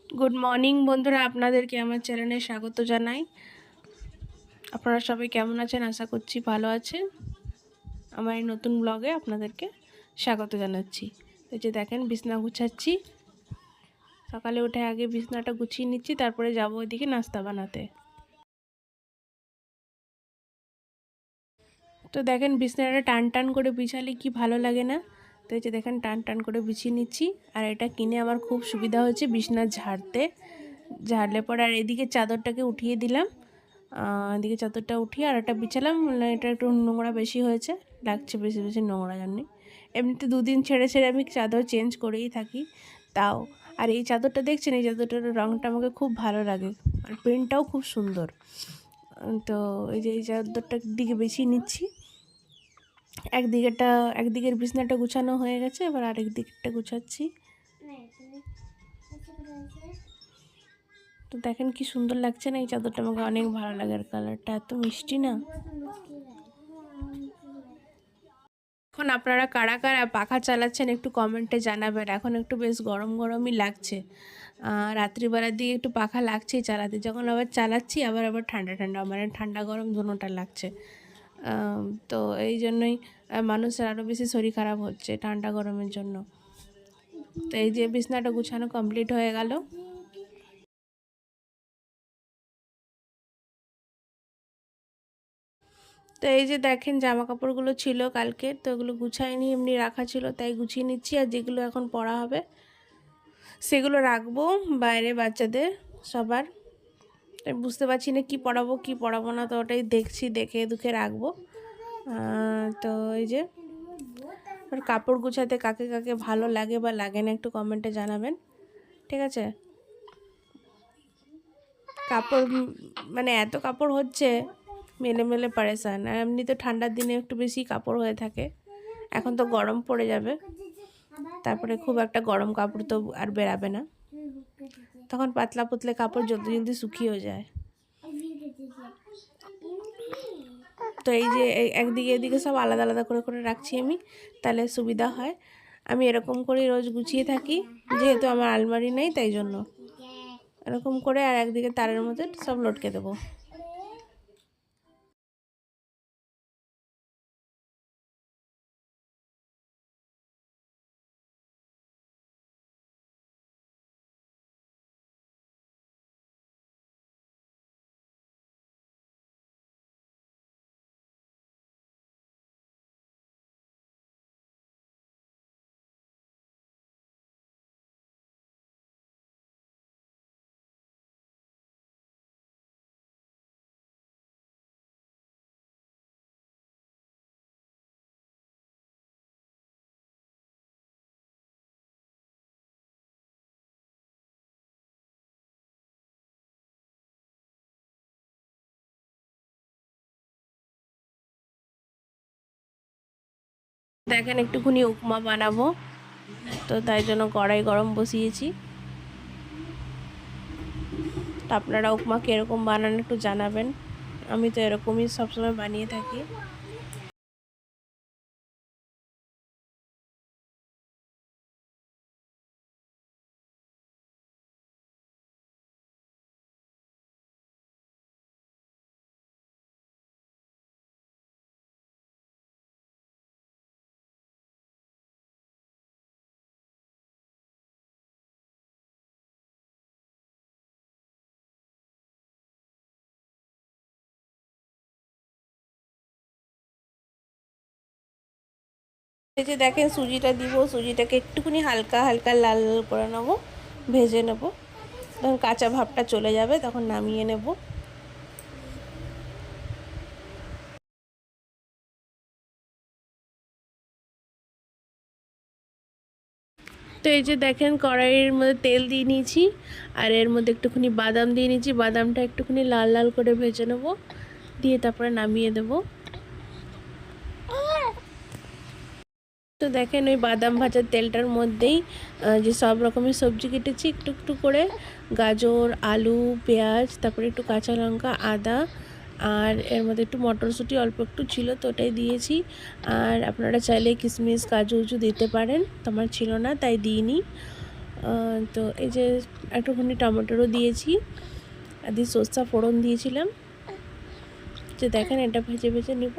Good morning বন্ধুরা, আপনাদেরকে আমার চ্যানেলে স্বাগত জানাই। আপনারা সবাই কেমন আছেন? আশা করছি ভালো আছেন। আমার এই নতুন ব্লগে আপনাদেরকে স্বাগত জানাচ্ছি। এই যে দেখেন, বিছনা গুছাচ্ছি। সকালে উঠে আগে বিছনাটা গুছিয়ে নিচ্ছি, তারপরে যাবো ওইদিকে নাস্তা বানাতে। তো দেখেন, বিছনাটা টান টান করে বিছালে কি ভালো লাগে না? তো এই যে দেখেন, টান টান করে বিছিয়ে নিচ্ছি। আর এটা কিনে আমার খুব সুবিধা হয়েছে বিছনা ঝাড়লে পরে। আর এদিকে চাদরটাকে উঠিয়ে দিলাম, এদিকে চাদরটা উঠিয়ে আর একটা বিছালাম। এটা একটু নোংরা বেশি হয়েছে, লাগছে বেশি বেশি নোংরা জন্যে। এমনিতে দুদিন ছেড়ে ছেড়ে আমি চাদর চেঞ্জ করেই থাকি, তাও। আর এই চাদরটা দেখছেন, এই চাদরটার রঙটা আমাকে খুব ভালো লাগে, আর প্রিন্টটাও খুব সুন্দর। তো এই যে এই চাদরটার দিকে বেশি নিচ্ছি। একদিকের বিছনাটা গুছানো হয়ে গেছে, এবার আরেক দিকটা গুছাচ্ছি। তো দেখেন কি সুন্দর লাগছে না? এই চাদরটা আমাকে অনেক ভালো লাগে, আর কালারটা এত মিষ্টি না। এখন আপনারা কারা কারা পাখা চালাচ্ছেন একটু কমেন্টে জানাবেন। এখন একটু বেশ গরম গরমই লাগছে। রাত্রিবেলার দিকে একটু পাখা লাগছেই চালাতে, যখন আবার চালাচ্ছি আবার আবার ঠান্ডা ঠান্ডা, মানে ঠান্ডা গরম দুটোটা লাগছে। তো এই জন্যই মানুষের আরও বেশি শরীর খারাপ হচ্ছে ঠান্ডা গরমের জন্য। তো এই যে বিছনাটা গুছানো কমপ্লিট হয়ে গেল। তো এই যে দেখেন, জামা কাপড়গুলো ছিল কালকে, তো ওগুলো গুছাইনি, এমনি রাখা ছিল, তাই গুছিয়ে নিচ্ছি। আর যেগুলো এখন পরা হবে সেগুলো রাখবো বাইরে বাচ্চাদের সবার। তাই বুঝতে পারছি না কি পড়াবো কি পড়াবো না, তো ওটাই দেখছি, দেখে দুখে রাখবো। তো এই যে কাপড় গুছাতে কাকে কাকে ভালো লাগে বা লাগে না একটু কমেন্টে জানাবেন, ঠিক আছে? কাপড় মানে এত কাপড় হচ্ছে, মেলে মেলে পারেশান। আর এমনি তো ঠান্ডার দিনে একটু বেশি কাপড় হয়ে থাকে, এখন তো গরম পড়ে যাবে, তারপরে খুব একটা গরম কাপড় তো আর বেরাবে না, তখন পাতলা পুতলে কাপড় জলদি জলদি শুকিয়েও যায়। তো এই যে একদিকে এদিকে সব আলাদা আলাদা করে করে রাখছি আমি, তাহলে সুবিধা হয়। আমি এরকম করেই রোজ গুছিয়ে থাকি, যেহেতু আমার আলমারি নেই, তাই জন্য এরকম করে। আর একদিকে তারের মধ্যে সব লটকে দেবো। দেখেন, একটুখানি উপমা বানাবো, তো তাই জন্য কড়াই গরম বসিয়েছি। তো আপনারা উপমা কীরকম বানান একটু জানাবেন, আমি তো এরকমই সবসময় বানিয়ে থাকি। এই যে দেখেন, সুজিটা দিব, সুজিটাকে একটুখানি হালকা হালকা লাল লাল করে নেবো, ভেজে নেব, তখন কাঁচা ভাবটা চলে যাবে, তখন নামিয়ে নেব। তো এই যে দেখেন, কড়াইয়ের মধ্যে তেল দিয়ে নিয়েছি, আর এর মধ্যে একটুখানি বাদাম দিয়ে নিয়েছি। বাদামটা একটুখানি লাল লাল করে ভেজে নেব, দিয়ে তারপরে নামিয়ে দেব। তো দেখেন, ওই বাদাম ভাজার তেলটার মধ্যেই যে সব রকমের সবজি কেটেছি একটু একটু করে, গাজর, আলু, পেঁয়াজ, তারপরে একটু কাঁচা লঙ্কা, আদা, আর এর মধ্যে একটু মটরশুঁটি অল্প একটু ছিল, তো ওটাই দিয়েছি। আর আপনারা চাইলে কিশমিশ, কাজু উজু দিতে পারেন, তোমার ছিল না তাই দিইনি। তো এই যে একটুখানি টমেটোরও দিয়েছি, আর দিয়ে সর্ষা ফোড়ন দিয়েছিলাম। যে দেখেন এটা ভেজে ভেজে নিব।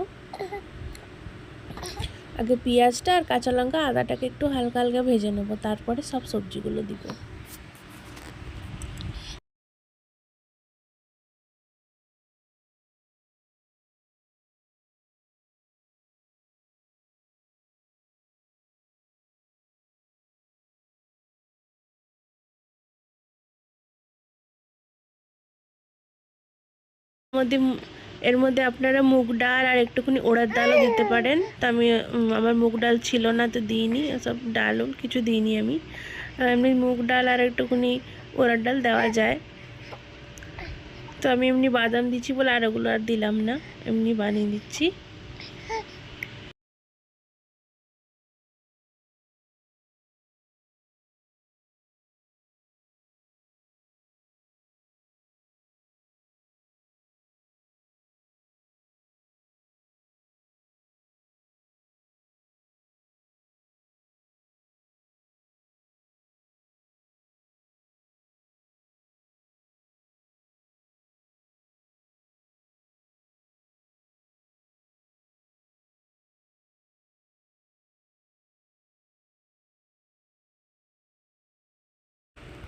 আগে পেঁয়াজটা আর কাঁচা লঙ্কা আদাটাকে একটু হালকা হালকা ভেজে নেব, তারপরে সব সবজিগুলো দিব। মধ্যে এর মধ্যে আপনারা মুগ ডাল আর একটুখানি ওড়ার ডালও দিতে পারেন। তো আমি আমার মুগ ডাল ছিল না তো দিইনি, সব ডালও কিছু দিইনি আমি। এমনি মুগ ডাল আর একটুখানি ওড়ার ডাল দেওয়া যায়। তো আমি এমনি বাদাম দিচ্ছি বলে আর ওগুলো আর দিলাম না, এমনি বানিয়ে দিচ্ছি।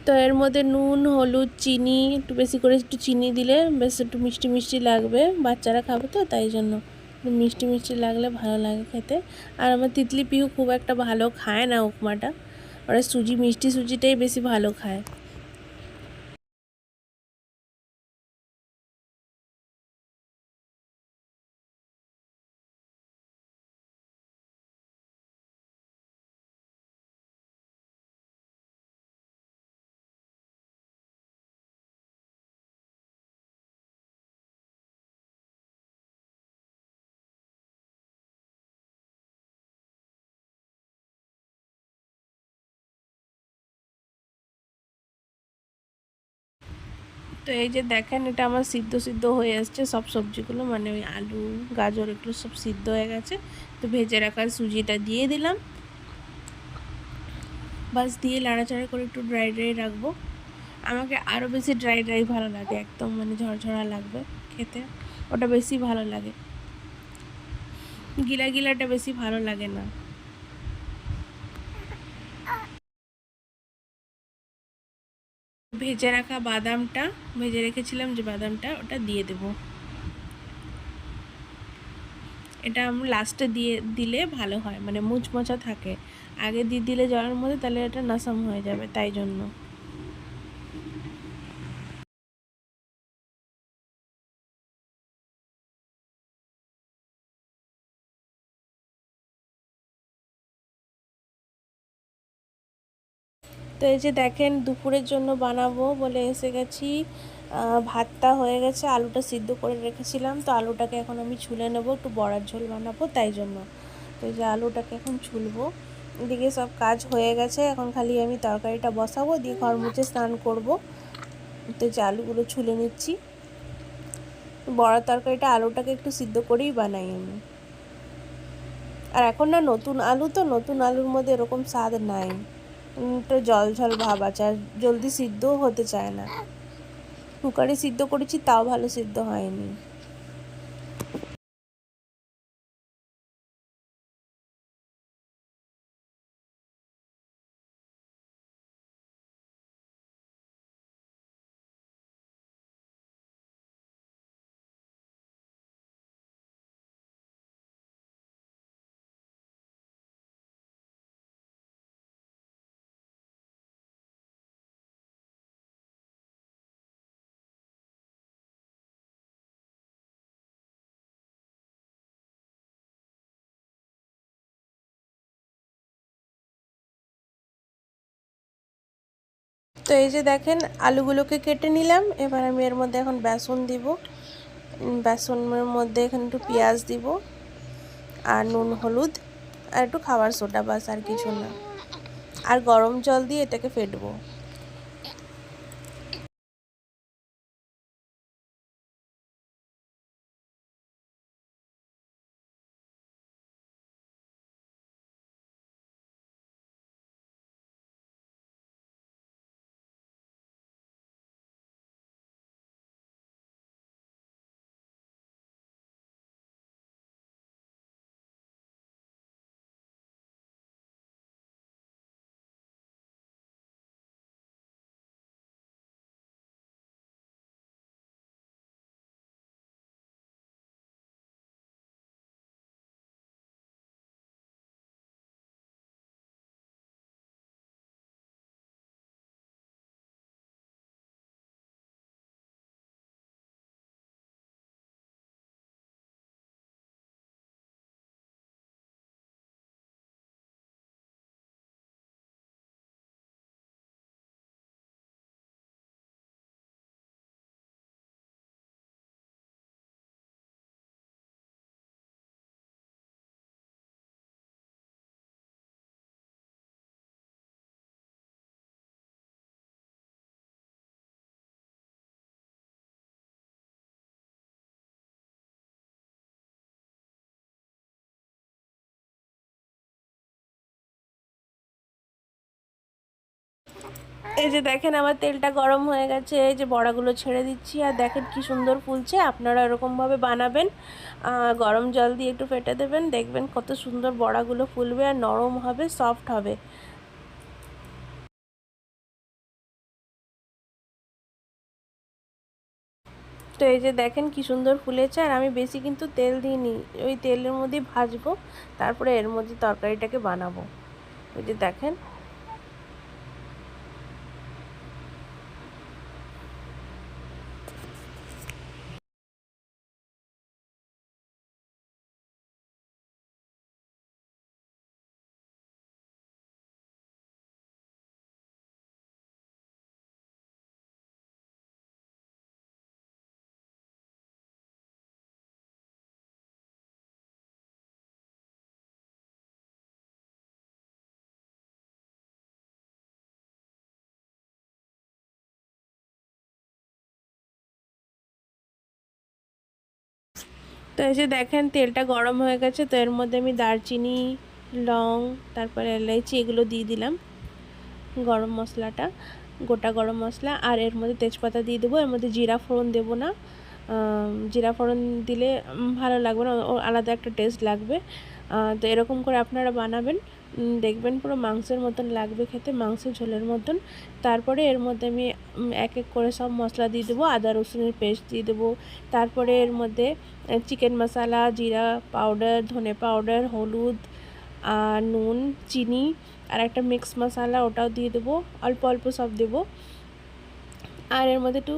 তো এর মধ্যে নুন, হলুদ, চিনি একটু বেশি করে একটু চিনি দিলে বেশ একটু মিষ্টি মিষ্টি লাগবে, বাচ্চারা খাবে তো তাই জন্য মিষ্টি মিষ্টি লাগলে ভালো লাগে খেতে। আর আমার তিতলি পিহু খুব একটা ভালো খায় না উপমাটা, ওরা সুজি মিষ্টি সুজিটাই বেশি ভালো খায়। তো এই যে দেখেন এটা আমার সিদ্ধ সিদ্ধ হয়ে আসছে সব সবজিগুলো, মানে ওই আলু গাজর এগুলো সব সিদ্ধ হয়ে গেছে। তো ভেজে রাখা সুজিটা দিয়ে দিলাম, বাস দিয়ে লাড়াচাড়া করে একটু ড্রাই ড্রাই রাখবো। আমাকে আরও বেশি ড্রাই ড্রাই ভালো লাগে, একদম মানে ঝরঝরা লাগবে খেতে, ওটা বেশি ভালো লাগে, গিলা গিলাটা বেশি ভালো লাগে না। ভেজে রাখা বাদামটা, ভেজে রেখেছিলাম যে বাদামটা, ওটা দিয়ে দেব। এটা আমরা লাস্টে দিয়ে দিলে ভালো হয়, মানে মুচমোচা থাকে। আগে দিয়ে দিলে জলের মধ্যে তাহলে এটা নরম হয়ে যাবে, তাই জন্য। তো এই যে দেখেন দুপুরের জন্য বানাবো বলে এসে গেছি। ভাতটা হয়ে গেছে, আলুটা সিদ্ধ করে রেখেছিলাম, তো আলুটাকে এখন আমি ছুলে নেবো, একটু বড়ার ঝোল বানাবো তাই জন্য। তো এই যে আলুটাকে এখন ছুলবো, এদিকে সব কাজ হয়ে গেছে, এখন খালি আমি তরকারিটা বসাবো, দিয়ে ঘর মুছে স্নান করবো। তো যে আলুগুলো ছুলে নিচ্ছি, বড়ার তরকারিটা আলুটাকে একটু সিদ্ধ করেই বানাই আমি। আর এখন না নতুন আলু, তো নতুন আলুর মধ্যে এরকম স্বাদ নাই, একটু জল ঝল ভাব আছে, আর জলদি সিদ্ধও হতে চায় না। কুকারে সিদ্ধ করেছি তাও ভালো সিদ্ধ হয়নি। তো এই যে দেখেন আলুগুলোকে কেটে নিলাম, এবার আমি এর মধ্যে এখন বেসন দিব। বেসনের মধ্যে এখানে একটু পেঁয়াজ দিব, আর নুন হলুদ আর একটু খাবার সোডা, বাস আর কিছু না। আর গরম জল দিয়ে এটাকে ফেটবো। এই যে দেখেন আমার তেলটা গরম হয়ে গেছে, এই যে বড়াগুলো ছেড়ে দিচ্ছি আর দেখেন কি সুন্দর ফুলছে। আপনারা এরকমভাবে বানাবেন, গরম জল দিয়ে একটু ফেটে দেবেন, দেখবেন কত সুন্দর বড়াগুলো ফুলবে আর নরম হবে, সফট হবে। তো এই যে দেখেন কি সুন্দর ফুলেছে, আর আমি বেশি কিন্তু তেল দিইনি, ওই তেলের মধ্যেই ভাজবো, তারপরে এর মধ্যে তরকারিটাকে বানাবো। ওই যে দেখেন। তো এই যে দেখেন তেলটা গরম হয়ে গেছে, তো এর মধ্যে আমি দারচিনি, লং, তারপরে এলাইচি এগুলো দিয়ে দিলাম, গরম মশলাটা, গোটা গরম মশলা, আর এর মধ্যে তেজপাতা দিয়ে দেবো। এর মধ্যে জিরা ফোড়ন দেবো না, জিরা ফোড়ন দিলে ভালো লাগবে না, আলাদা একটা টেস্ট লাগবে। তো এরকম করে আপনারা বানাবেন, দেখবেন পুরো মাংসের মতন লাগবে খেতে, মাংসের ঝোলের মতন। তারপরে এর মধ্যে আমি এক এক করে সব মশলা দিয়ে দেবো, আদা রসুনের পেস্ট দিয়ে দেবো। তারপরে এর মধ্যে চিকেন মশলা, জিরা পাউডার, ধনে পাউডার, হলুদ আর নুন, চিনি আর একটা মিক্স মশলা, ওটাও দিয়ে দেবো, অল্প অল্প সব দেবো। আর এর মধ্যে একটু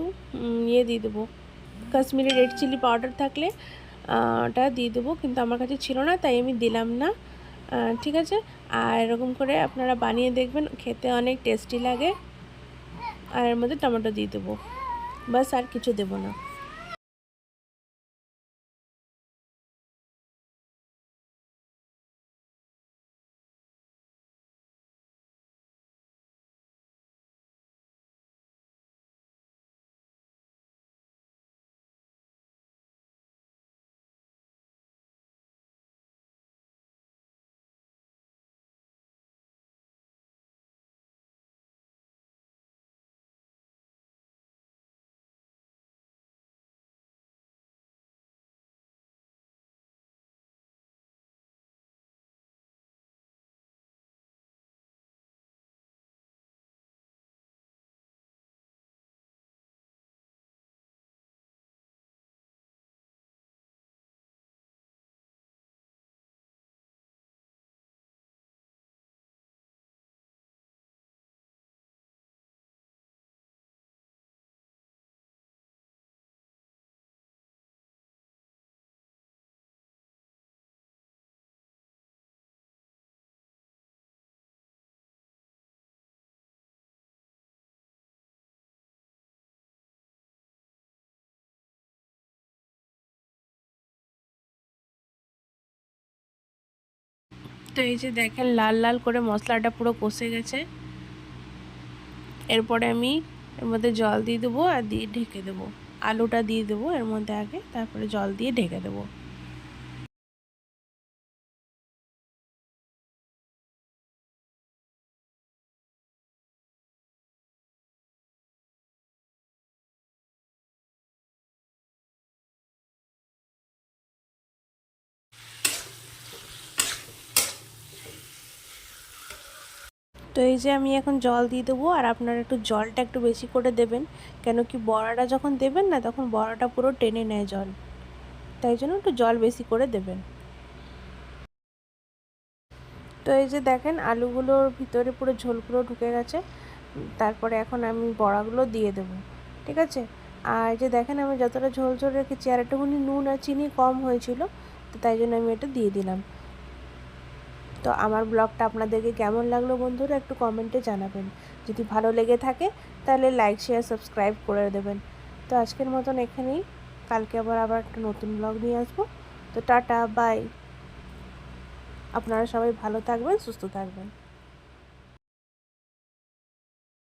ইয়ে দিয়ে দেবো, কাশ্মীরি রেড চিলি পাউডার থাকলে ওটা দিয়ে দেবো, কিন্তু আমার কাছে ছিল না তাই আমি দিলাম না। ঠিক আছে, আর এরকম করে আপনারা বানিয়ে দেখবেন, খেতে অনেক টেস্টি লাগে। আর এর মধ্যে টমেটো দিয়ে দেবো, বাস আর কিছু দেবো না। তো এই যে দেখেন লাল লাল করে মশলাটা পুরো কষে গেছে। এরপরে আমি এর মধ্যে জল দিয়ে দেবো আর দিয়ে ঢেকে দেবো, আলুটা দিয়ে দেবো এর মধ্যে আগে, তারপরে জল দিয়ে ঢেকে দেবো। তো এই যে আমি এখন জল দিয়ে দেবো, আর আপনারা একটু জলটা একটু বেশি করে দেবেন, কেন কি বড়াটা যখন দেবেন না তখন বড়াটা পুরো টেনে নেয় জল, তাই জন্য একটু জল বেশি করে দেবেন। তো এই যে দেখেন আলুগুলোর ভিতরে পুরো ঝোলগুলো ঢুকে গেছে। তারপরে এখন আমি বড়াগুলো দিয়ে দেবো, ঠিক আছে। আর এই যে দেখেন আমি যতটা ঝোল ঝোল রেখেছি, আর একটুখানি নুন আর চিনি কম হয়েছিল, তো তাই জন্য আমি এটা দিয়ে দিলাম। তো আমার ব্লগটা আপনাদেরকে কেমন লাগলো বন্ধুরা একটু কমেন্টে জানাবেন। যদি ভালো লেগে থাকে তাহলে লাইক শেয়ার সাবস্ক্রাইব করে দেবেন। তো আজকের মতন এখানেই, কালকে আবার একটা নতুন ব্লগ নিয়ে আসবো। তো টাটা বাই, আপনারা সবাই ভালো থাকবেন, সুস্থ থাকবেন।